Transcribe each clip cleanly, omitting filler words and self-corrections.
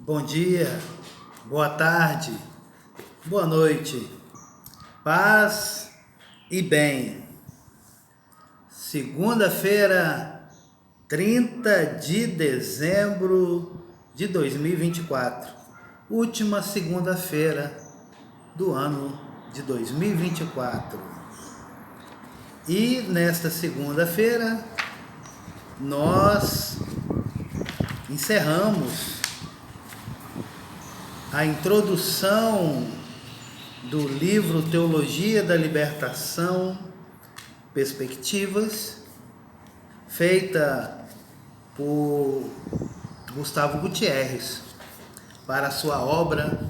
Bom dia, boa tarde, boa noite, paz e bem. Segunda-feira, 30 de dezembro de 2024, última segunda-feira do ano de 2024. E nesta segunda-feira nós encerramos a introdução do livro Teologia da Libertação, Perspectivas, feita por Gustavo Gutierrez, para sua obra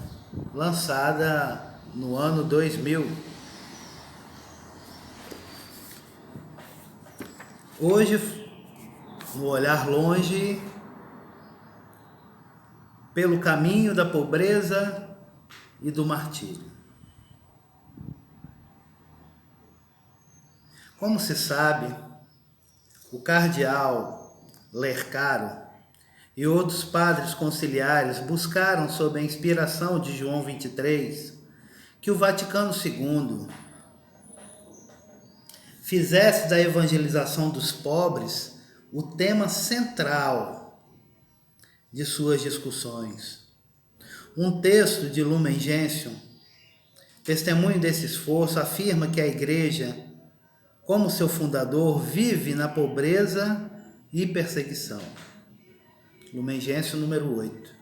lançada no ano 2000. Hoje, no Olhar Longe, pelo caminho da pobreza e do martírio. Como se sabe, o cardeal Lercaro e outros padres conciliares buscaram, sob a inspiração de João 23, que o Vaticano II fizesse da evangelização dos pobres o tema central de suas discussões. Um texto de Lumen Gentium, testemunho desse esforço, afirma que a Igreja, como seu fundador, vive na pobreza e perseguição. Lumen Gentium número 8.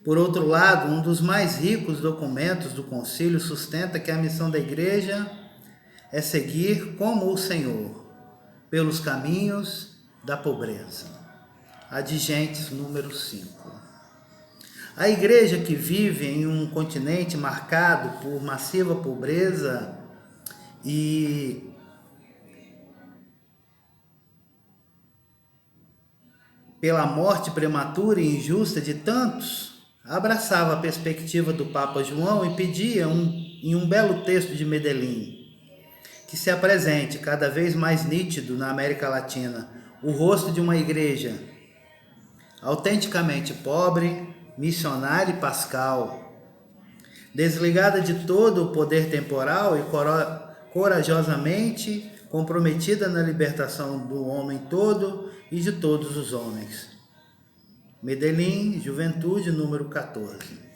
Por outro lado, um dos mais ricos documentos do Concílio sustenta que a missão da Igreja é seguir como o Senhor, pelos caminhos da pobreza. Adigentes número 5. A Igreja, que vive em um continente marcado por massiva pobreza e pela morte prematura e injusta de tantos, abraçava a perspectiva do Papa João e pedia em um belo texto de Medellín que se apresente cada vez mais nítido na América Latina o rosto de uma igreja autenticamente pobre, missionária e pascal, desligada de todo o poder temporal e corajosamente comprometida na libertação do homem todo e de todos os homens. Medellín, Juventude, número 14.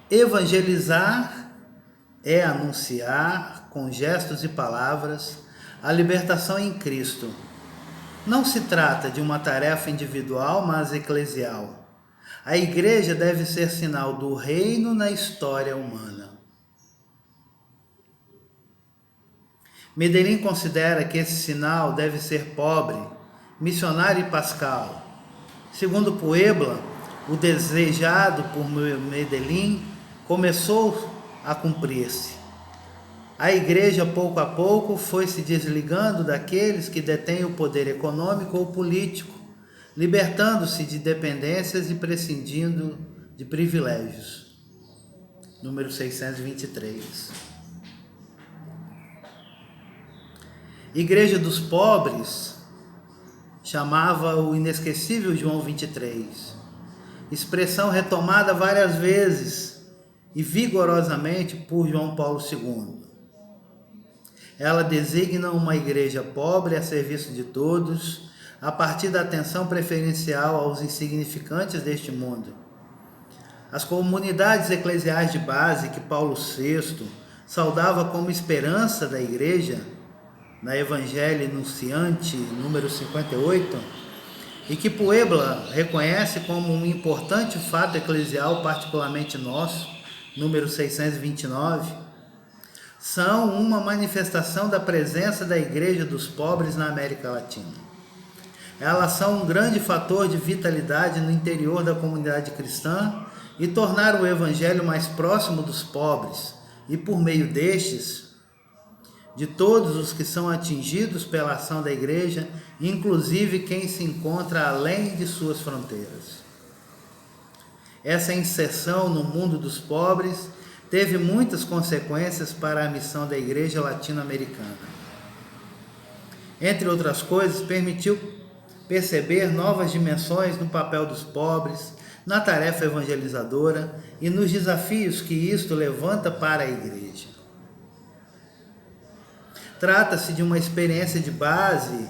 Evangelizar é anunciar, com gestos e palavras, a libertação em Cristo. Não se trata de uma tarefa individual, mas eclesial. A Igreja deve ser sinal do reino na história humana. Medellín considera que esse sinal deve ser pobre, missionário e pascal. Segundo Puebla, o desejado por Medellín começou a cumprir-se. A Igreja, pouco a pouco, foi se desligando daqueles que detêm o poder econômico ou político, libertando-se de dependências e prescindindo de privilégios. Número 623. Igreja dos Pobres chamava o inesquecível João 23, expressão retomada várias vezes e vigorosamente por João Paulo II. Ela designa uma igreja pobre a serviço de todos, a partir da atenção preferencial aos insignificantes deste mundo. As comunidades eclesiais de base que Paulo VI saudava como esperança da igreja, na Evangelho Enunciante, número 58, e que Puebla reconhece como um importante fato eclesial particularmente nosso, número 629, são uma manifestação da presença da Igreja dos Pobres na América Latina. Elas são um grande fator de vitalidade no interior da comunidade cristã e tornaram o Evangelho mais próximo dos pobres e, por meio destes, de todos os que são atingidos pela ação da Igreja, inclusive quem se encontra além de suas fronteiras. Essa inserção no mundo dos pobres teve muitas consequências para a missão da Igreja Latino-Americana. Entre outras coisas, perceber novas dimensões no papel dos pobres, na tarefa evangelizadora e nos desafios que isto levanta para a igreja. Trata-se de uma experiência de base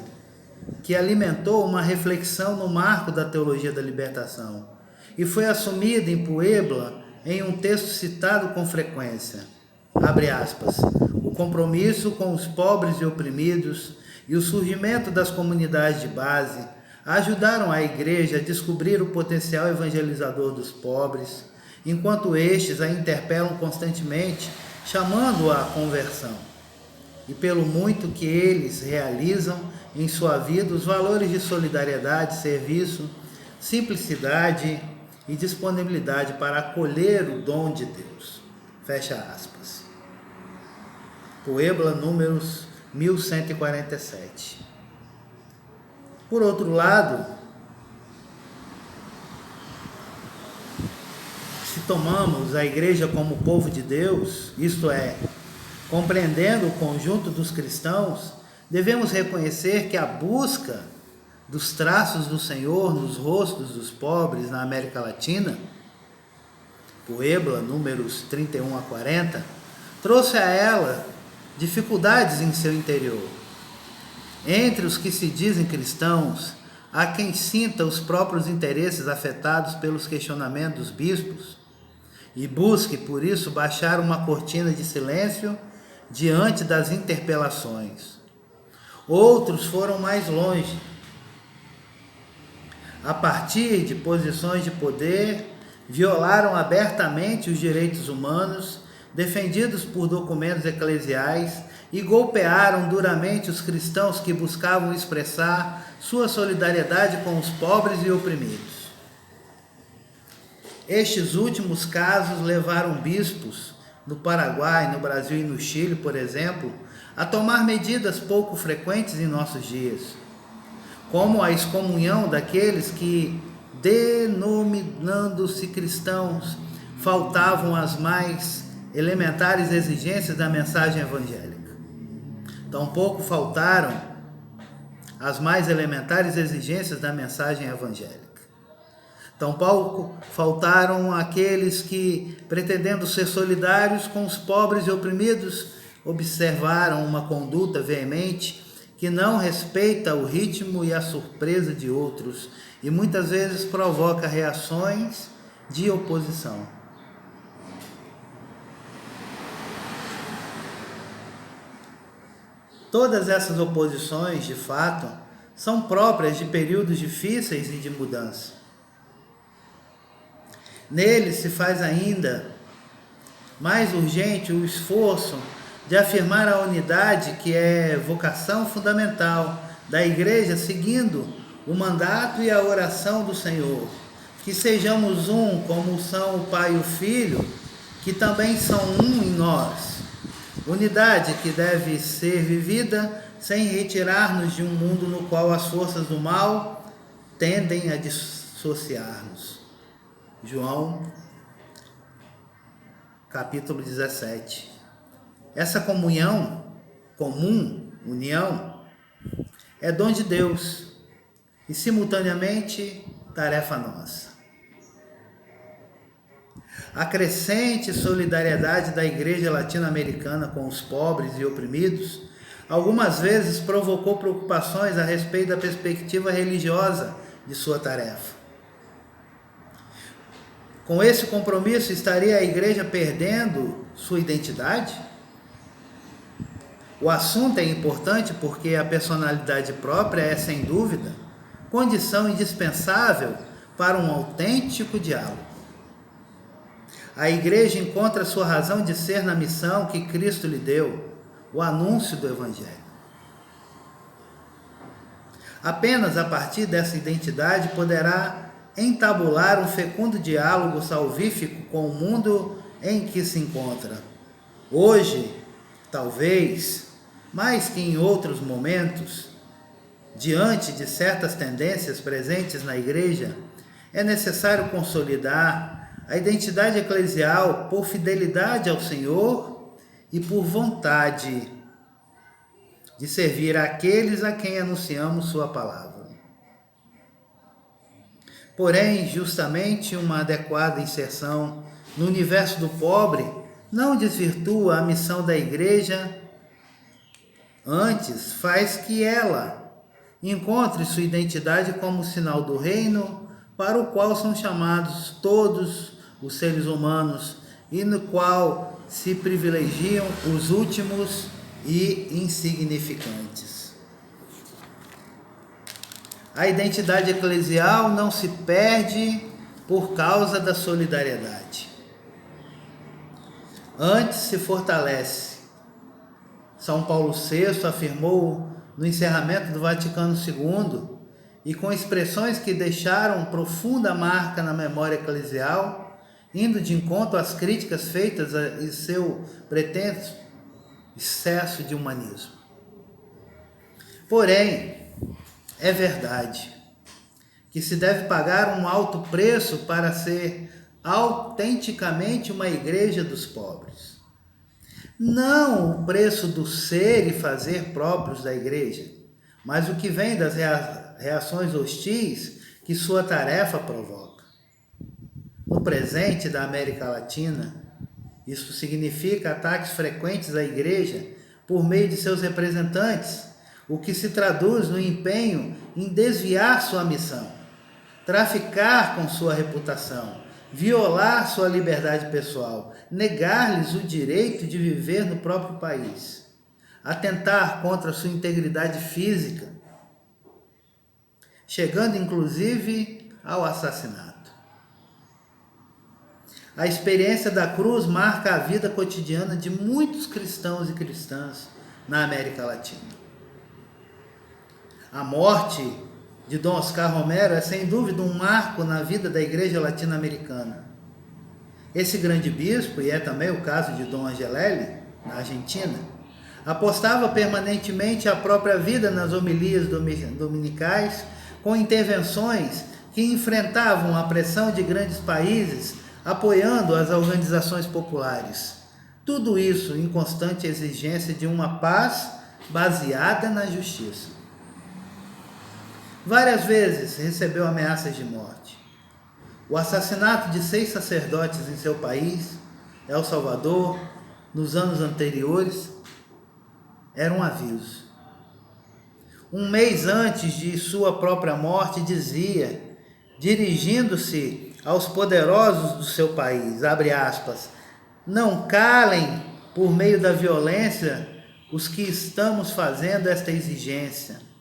que alimentou uma reflexão no marco da teologia da libertação e foi assumida em Puebla em um texto citado com frequência. Abre aspas. O compromisso com os pobres e oprimidos e o surgimento das comunidades de base ajudaram a igreja a descobrir o potencial evangelizador dos pobres, enquanto estes a interpelam constantemente, chamando-a à conversão. E pelo muito que eles realizam em sua vida, os valores de solidariedade, serviço, simplicidade e disponibilidade para acolher o dom de Deus. Fecha aspas. Puebla, números 1147. Por outro lado, se tomamos a igreja como povo de Deus, isto é, compreendendo o conjunto dos cristãos, devemos reconhecer que a busca dos traços do Senhor nos rostos dos pobres na América Latina, Puebla, números 31 a 40, trouxe a ela dificuldades em seu interior. Entre os que se dizem cristãos, há quem sinta os próprios interesses afetados pelos questionamentos dos bispos e busque, por isso, baixar uma cortina de silêncio diante das interpelações. Outros foram mais longe. A partir de posições de poder, violaram abertamente os direitos humanos defendidos por documentos eclesiais e golpearam duramente os cristãos que buscavam expressar sua solidariedade com os pobres e oprimidos. Estes últimos casos levaram bispos no Paraguai, no Brasil e no Chile, por exemplo, a tomar medidas pouco frequentes em nossos dias, como a excomunhão daqueles que, denominando-se cristãos, faltavam às mais elementares exigências da mensagem evangélica. Tampouco faltaram as mais elementares exigências da mensagem evangélica. Tampouco faltaram aqueles que, pretendendo ser solidários com os pobres e oprimidos, observaram uma conduta veemente que não respeita o ritmo e a surpresa de outros e muitas vezes provoca reações de oposição. Todas essas oposições, de fato, são próprias de períodos difíceis e de mudança. Neles se faz ainda mais urgente o esforço de afirmar a unidade que é vocação fundamental da igreja, seguindo o mandato e a oração do Senhor. Que sejamos um como são o Pai e o Filho, que também são um em nós. Unidade que deve ser vivida sem retirar-nos de um mundo no qual as forças do mal tendem a dissociar-nos. João, capítulo 17. Essa comunhão, união, é dom de Deus e, simultaneamente, tarefa nossa. A crescente solidariedade da igreja latino-americana com os pobres e oprimidos algumas vezes provocou preocupações a respeito da perspectiva religiosa de sua tarefa. Com esse compromisso, estaria a igreja perdendo sua identidade? O assunto é importante porque a personalidade própria é, sem dúvida, condição indispensável para um autêntico diálogo. A igreja encontra sua razão de ser na missão que Cristo lhe deu, o anúncio do Evangelho. Apenas a partir dessa identidade poderá entabular um fecundo diálogo salvífico com o mundo em que se encontra. Hoje, talvez, mais que em outros momentos, diante de certas tendências presentes na igreja, é necessário consolidar a identidade eclesial por fidelidade ao Senhor e por vontade de servir àqueles a quem anunciamos sua palavra. Porém, justamente uma adequada inserção no universo do pobre não desvirtua a missão da igreja, antes faz que ela encontre sua identidade como sinal do reino para o qual são chamados todos os seres humanos e no qual se privilegiam os últimos e insignificantes. A identidade eclesial não se perde por causa da solidariedade. Antes se fortalece. São Paulo VI afirmou no encerramento do Vaticano II, e com expressões que deixaram profunda marca na memória eclesial, indo de encontro às críticas feitas a seu pretenso excesso de humanismo. Porém, é verdade que se deve pagar um alto preço para ser autenticamente uma igreja dos pobres. Não o preço do ser e fazer próprios da igreja, mas o que vem das reações hostis que sua tarefa provoca. No presente da América Latina, isso significa ataques frequentes à igreja por meio de seus representantes, o que se traduz no empenho em desviar sua missão, traficar com sua reputação, violar sua liberdade pessoal, negar-lhes o direito de viver no próprio país, atentar contra sua integridade física, chegando inclusive ao assassinato. A experiência da cruz marca a vida cotidiana de muitos cristãos e cristãs na América Latina. A morte de Dom Oscar Romero é sem dúvida um marco na vida da igreja latino-americana. Esse grande bispo, e é também o caso de Dom Angelelli, na Argentina, apostava permanentemente a própria vida nas homilias dominicais, com intervenções que enfrentavam a pressão de grandes países, apoiando as organizações populares. Tudo isso em constante exigência de uma paz baseada na justiça. Várias vezes recebeu ameaças de morte. O assassinato de 6 sacerdotes em seu país, El Salvador, nos anos anteriores, era um aviso. Um mês antes de sua própria morte, dizia, dirigindo-se aos poderosos do seu país, abre aspas, não calem por meio da violência os que estamos fazendo esta exigência.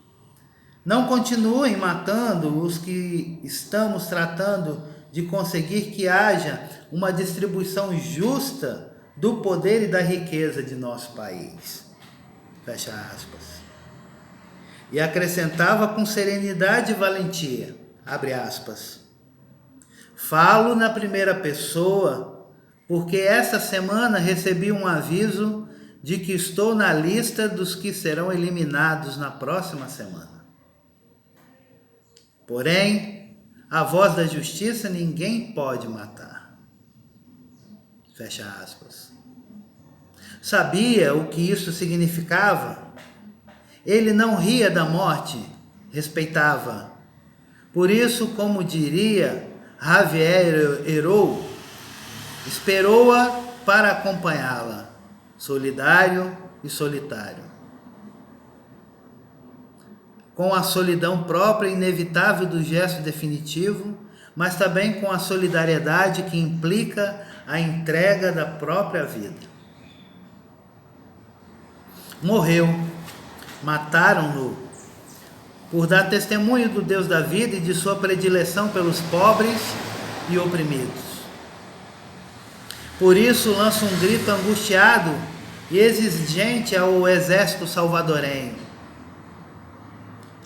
Não continuem matando os que estamos tratando de conseguir que haja uma distribuição justa do poder e da riqueza de nosso país. Fecha aspas. E acrescentava com serenidade e valentia, abre aspas, falo na primeira pessoa porque esta semana recebi um aviso de que estou na lista dos que serão eliminados na próxima semana. Porém, a voz da justiça ninguém pode matar. Fecha aspas. Sabia o que isso significava? Ele não ria da morte, respeitava. Por isso, como diria Javier Herou, esperou-a para acompanhá-la, solidário e solitário. Com a solidão própria e inevitável do gesto definitivo, mas também com a solidariedade que implica a entrega da própria vida. Morreu, mataram-no, por dar testemunho do Deus da vida e de sua predileção pelos pobres e oprimidos. Por isso lança um grito angustiado e exigente ao exército salvadorenho.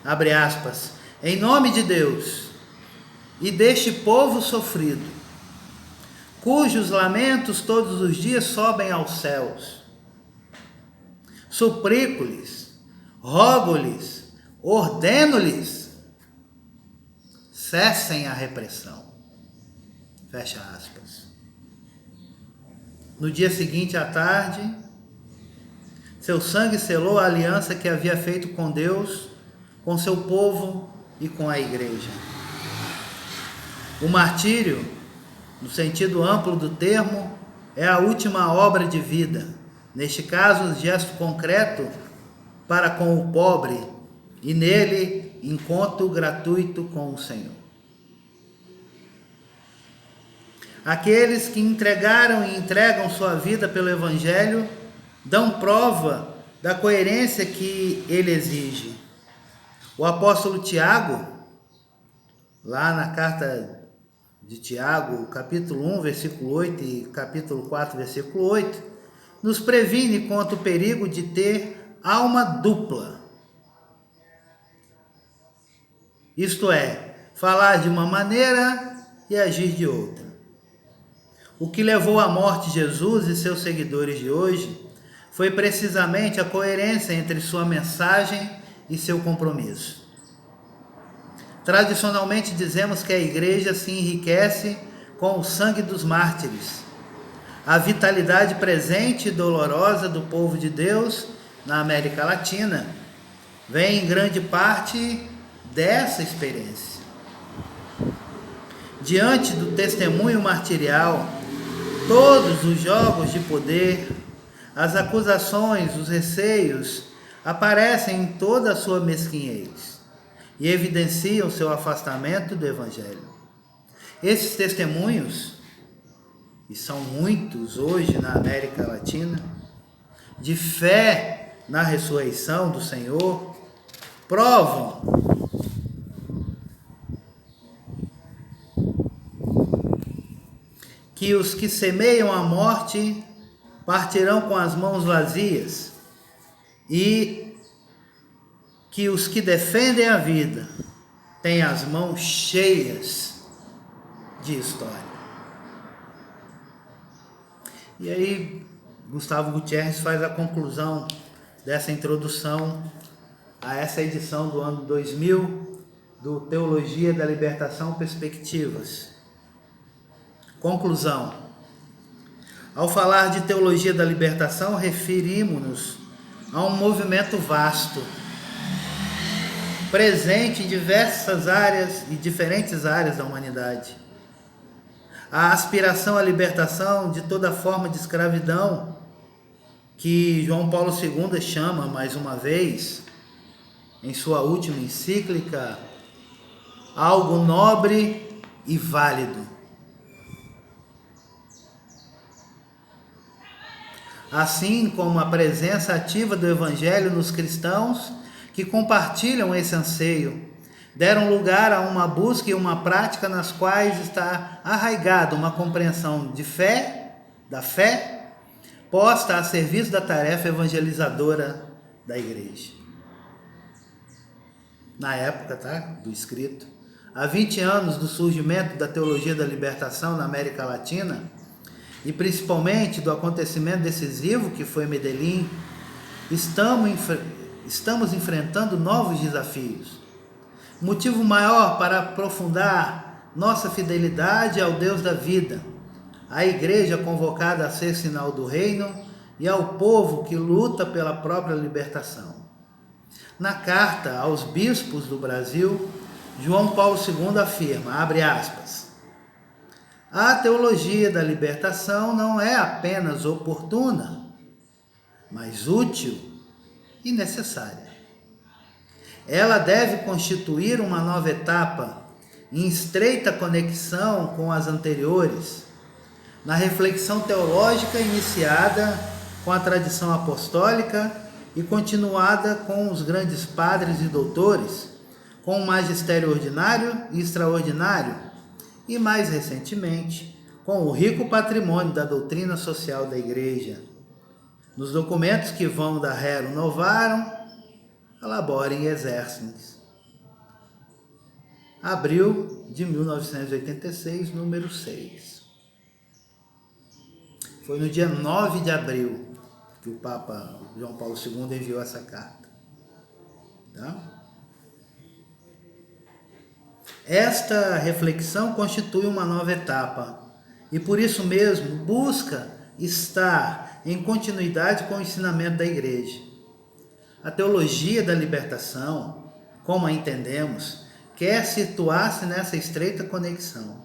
Abre aspas, em nome de Deus e deste povo sofrido, cujos lamentos todos os dias sobem aos céus. Suplico-lhes, rogo-lhes, ordeno-lhes, cessem a repressão. Fecha aspas. No dia seguinte à tarde, seu sangue selou a aliança que havia feito com Deus, com seu povo e com a igreja. O martírio, no sentido amplo do termo, é a última obra de vida. Neste caso, um gesto concreto para com o pobre e nele encontro gratuito com o Senhor. Aqueles que entregaram e entregam sua vida pelo Evangelho dão prova da coerência que ele exige. O apóstolo Tiago, lá na carta de Tiago, capítulo 1, versículo 8 e capítulo 4, versículo 8, nos previne contra o perigo de ter alma dupla. Isto é, falar de uma maneira e agir de outra. O que levou à morte Jesus e seus seguidores de hoje foi precisamente a coerência entre sua mensagem e seu compromisso. Tradicionalmente dizemos que a igreja se enriquece com o sangue dos mártires. A vitalidade presente e dolorosa do povo de Deus na América Latina vem em grande parte dessa experiência. Diante do testemunho martirial, todos os jogos de poder, as acusações, os receios aparecem em toda a sua mesquinhez e evidenciam seu afastamento do Evangelho. Esses testemunhos, e são muitos hoje na América Latina, de fé na ressurreição do Senhor, provam que os que semeiam a morte partirão com as mãos vazias e que os que defendem a vida têm as mãos cheias de história. E aí, Gustavo Gutierrez faz a conclusão dessa introdução a essa edição do ano 2000 do Teologia da Libertação Perspectivas. Conclusão. Ao falar de teologia da libertação, referimos-nos a um movimento vasto, presente em diversas áreas e diferentes áreas da humanidade. A aspiração à libertação de toda forma de escravidão, que João Paulo II chama, mais uma vez, em sua última encíclica, algo nobre e válido. Assim como a presença ativa do Evangelho nos cristãos que compartilham esse anseio, deram lugar a uma busca e uma prática nas quais está arraigada uma compreensão de fé, da fé, posta a serviço da tarefa evangelizadora da igreja. Na época, do escrito, há 20 anos do surgimento da teologia da libertação na América Latina, e principalmente do acontecimento decisivo que foi Medellín, estamos enfrentando novos desafios. Motivo maior para aprofundar nossa fidelidade ao Deus da vida, à igreja convocada a ser sinal do reino e ao povo que luta pela própria libertação. Na carta aos bispos do Brasil, João Paulo II afirma, abre aspas, a teologia da libertação não é apenas oportuna, mas útil e necessária. Ela deve constituir uma nova etapa em estreita conexão com as anteriores, na reflexão teológica iniciada com a tradição apostólica e continuada com os grandes padres e doutores, com o magistério ordinário e extraordinário, e mais recentemente, com o rico patrimônio da doutrina social da Igreja. Nos documentos que vão da Rerum Novarum, elaborem e exercem. Abril de 1986, número 6. Foi no dia 9 de abril que o Papa João Paulo II enviou essa carta. Tá? Esta reflexão constitui uma nova etapa e por isso mesmo busca estar em continuidade com o ensinamento da Igreja. A teologia da libertação, como a entendemos, quer situar-se nessa estreita conexão.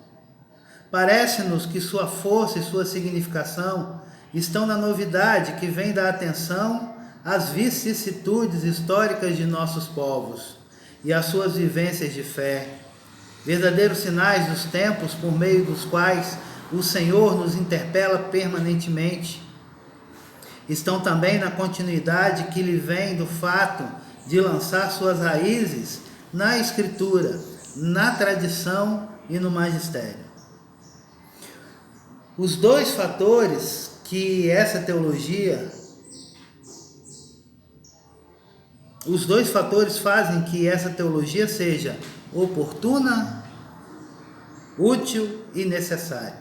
Parece-nos que sua força e sua significação estão na novidade que vem da atenção às vicissitudes históricas de nossos povos e às suas vivências de fé, verdadeiros sinais dos tempos por meio dos quais o Senhor nos interpela permanentemente. Estão também na continuidade que lhe vem do fato de lançar suas raízes na Escritura, na tradição e no magistério. Os dois fatores que essa teologia, os dois fatores fazem que essa teologia seja oportuna, útil e necessária,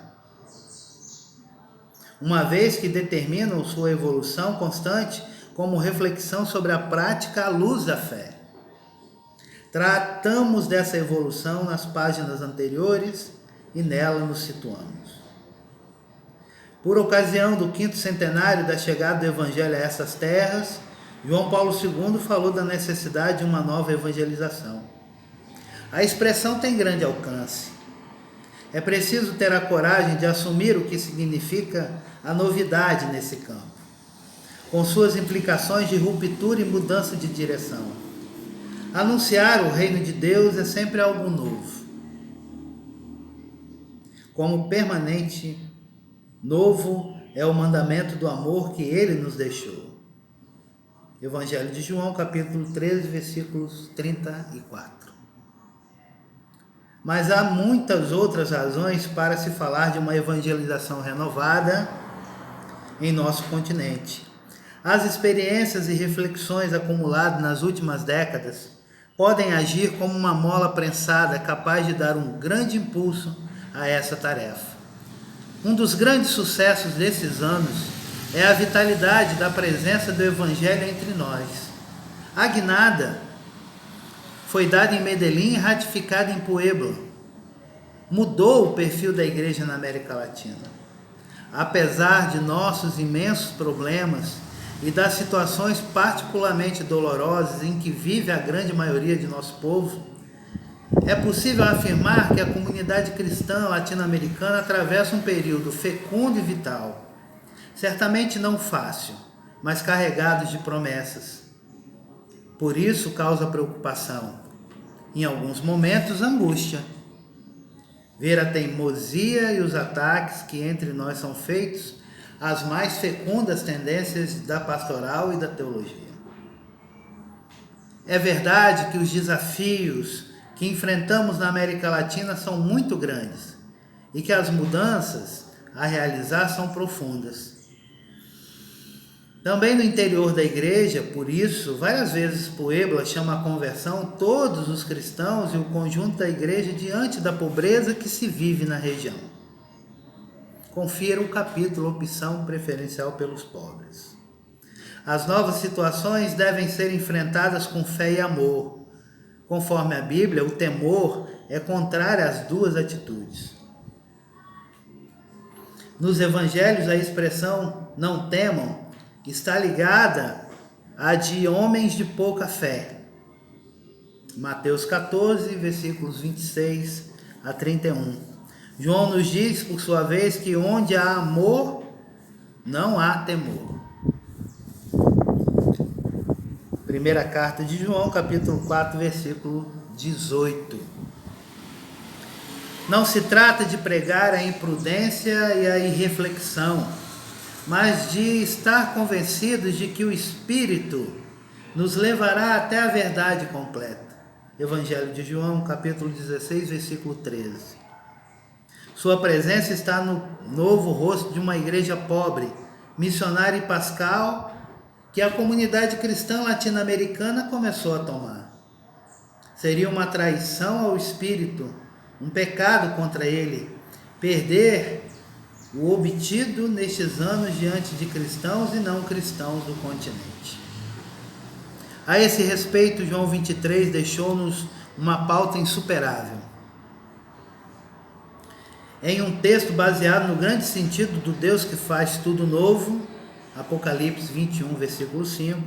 uma vez que determinam sua evolução constante como reflexão sobre a prática à luz da fé. Tratamos dessa evolução nas páginas anteriores e nela nos situamos. Por ocasião do 5º centenário da chegada do Evangelho a essas terras, João Paulo II falou da necessidade de uma nova evangelização. A expressão tem grande alcance. É preciso ter a coragem de assumir o que significa a novidade nesse campo, com suas implicações de ruptura e mudança de direção. Anunciar o reino de Deus é sempre algo novo. Como permanente, novo é o mandamento do amor que ele nos deixou. Evangelho de João, capítulo 13, versículos 34. Mas há muitas outras razões para se falar de uma evangelização renovada em nosso continente. As experiências e reflexões acumuladas nas últimas décadas podem agir como uma mola prensada capaz de dar um grande impulso a essa tarefa. Um dos grandes sucessos desses anos é a vitalidade da presença do Evangelho entre nós. A guinada foi dada em Medellín e ratificada em Puebla. Mudou o perfil da igreja na América Latina. Apesar de nossos imensos problemas e das situações particularmente dolorosas em que vive a grande maioria de nosso povo, é possível afirmar que a comunidade cristã latino-americana atravessa um período fecundo e vital, certamente não fácil, mas carregado de promessas. Por isso causa preocupação, em alguns momentos angústia, ver a teimosia e os ataques que entre nós são feitos às mais fecundas tendências da pastoral e da teologia. É verdade que os desafios que enfrentamos na América Latina são muito grandes e que as mudanças a realizar são profundas. Também no interior da igreja, por isso, várias vezes Puebla chama à conversão todos os cristãos e o conjunto da igreja diante da pobreza que se vive na região. Confira o capítulo Opção Preferencial pelos Pobres. As novas situações devem ser enfrentadas com fé e amor. Conforme a Bíblia, o temor é contrário às duas atitudes. Nos evangelhos, a expressão não temam está ligada à de homens de pouca fé. Mateus 14, versículos 26 a 31. João nos diz, por sua vez, que onde há amor, não há temor. Primeira carta de João, capítulo 4, versículo 18. Não se trata de pregar a imprudência e a irreflexão, mas de estar convencidos de que o Espírito nos levará até a verdade completa. Evangelho de João, capítulo 16, versículo 13. Sua presença está no novo rosto de uma igreja pobre, missionária e pascal, que a comunidade cristã latino-americana começou a tomar. Seria uma traição ao Espírito, um pecado contra ele, perder o obtido nestes anos diante de cristãos e não cristãos do continente. A esse respeito, João 23 deixou-nos uma pauta insuperável. Em um texto baseado no grande sentido do Deus que faz tudo novo, Apocalipse 21, versículo 5,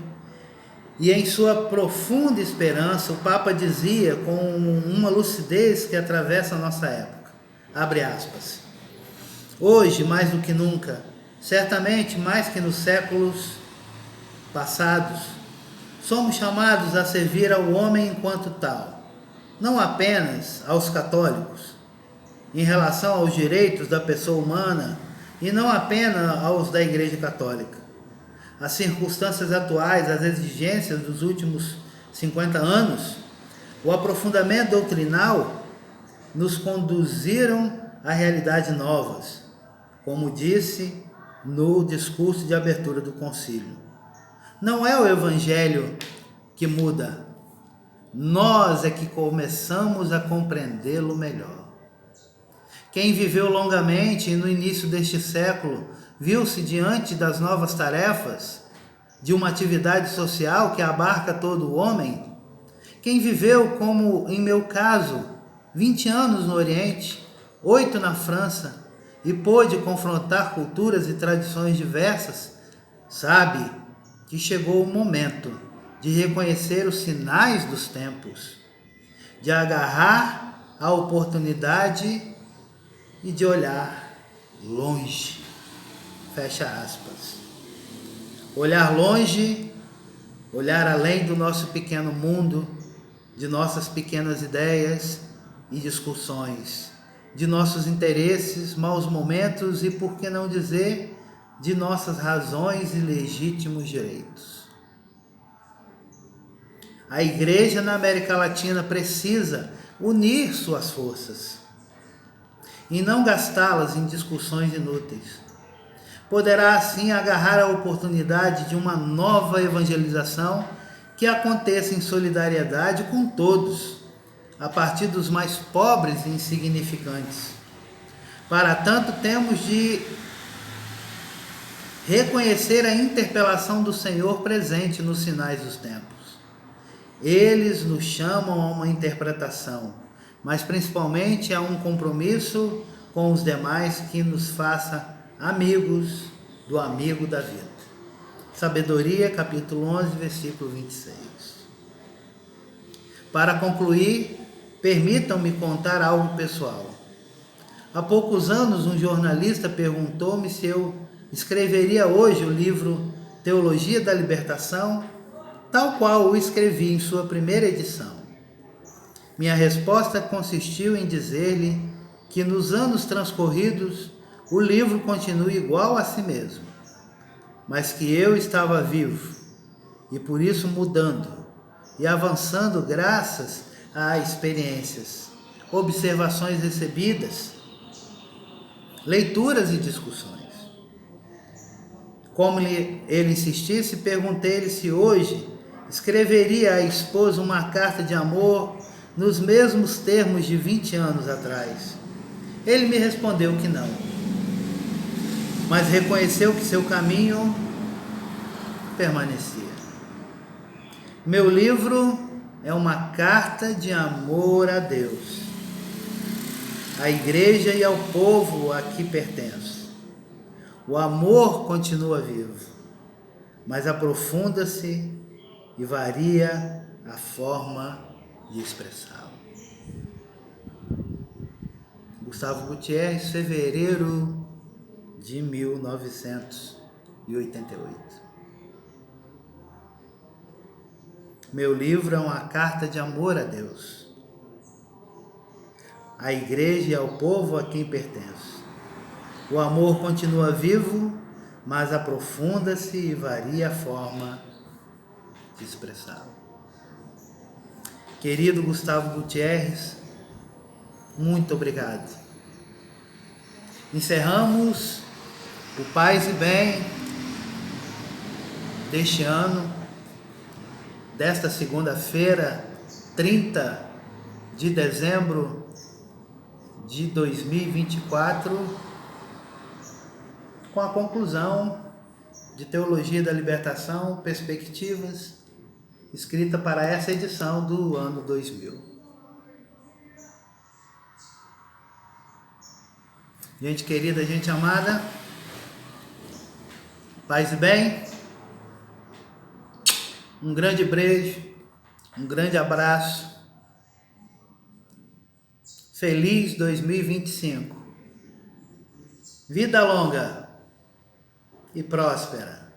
e em sua profunda esperança, o Papa dizia com uma lucidez que atravessa a nossa época, abre aspas, Hoje, mais do que nunca, certamente mais que nos séculos passados, somos chamados a servir ao homem enquanto tal, não apenas aos católicos, em relação aos direitos da pessoa humana e não apenas aos da Igreja Católica. As circunstâncias atuais, as exigências dos últimos 50 anos, o aprofundamento doutrinal nos conduziram a realidades novas, como disse no discurso de abertura do concílio. Não é o Evangelho que muda, nós é que começamos a compreendê-lo melhor. Quem viveu longamente no início deste século viu-se diante das novas tarefas de uma atividade social que abarca todo o homem. Quem viveu, como em meu caso, 20 anos no Oriente, 8 na França, e pôde confrontar culturas e tradições diversas, sabe que chegou o momento de reconhecer os sinais dos tempos, de agarrar a oportunidade e de olhar longe. Fecha aspas. Olhar longe, olhar além do nosso pequeno mundo, de nossas pequenas ideias e discussões, de nossos interesses, maus momentos e, por que não dizer, de nossas razões e legítimos direitos. A Igreja na América Latina precisa unir suas forças e não gastá-las em discussões inúteis. Poderá assim agarrar a oportunidade de uma nova evangelização que aconteça em solidariedade com todos, a partir dos mais pobres e insignificantes. Para tanto, temos de reconhecer a interpelação do Senhor presente nos sinais dos tempos. Eles nos chamam a uma interpretação, mas principalmente a um compromisso com os demais que nos faça amigos do amigo da vida. Sabedoria, capítulo 11, versículo 26. Para concluir, permitam-me contar algo pessoal. Há poucos anos, um jornalista perguntou-me se eu escreveria hoje o livro Teologia da Libertação, tal qual o escrevi em sua primeira edição. Minha resposta consistiu em dizer-lhe que nos anos transcorridos o livro continua igual a si mesmo, mas que eu estava vivo e por isso mudando e avançando graças a experiências, observações recebidas, leituras e discussões. Como ele insistisse, perguntei-lhe se hoje escreveria à esposa uma carta de amor nos mesmos termos de 20 anos atrás. Ele me respondeu que não, mas reconheceu que seu caminho permanecia. Meu livro é uma carta de amor a Deus, à igreja e ao povo a que pertenço. O amor continua vivo, mas aprofunda-se e varia a forma de expressá-lo. Gustavo Gutierrez, fevereiro de 1988. Meu livro é uma carta de amor a Deus, à igreja e ao povo a quem pertenço. O amor continua vivo, mas aprofunda-se e varia a forma de expressá-lo. Querido Gustavo Gutierrez, muito obrigado. Encerramos o Paz e Bem deste ano, desta segunda-feira, 30 de dezembro de 2024, com a conclusão de Teologia da Libertação, Perspectivas, escrita para essa edição do ano 2000. Gente querida, gente amada, paz e bem, um grande beijo, um grande abraço, feliz 2025. vida longa e próspera.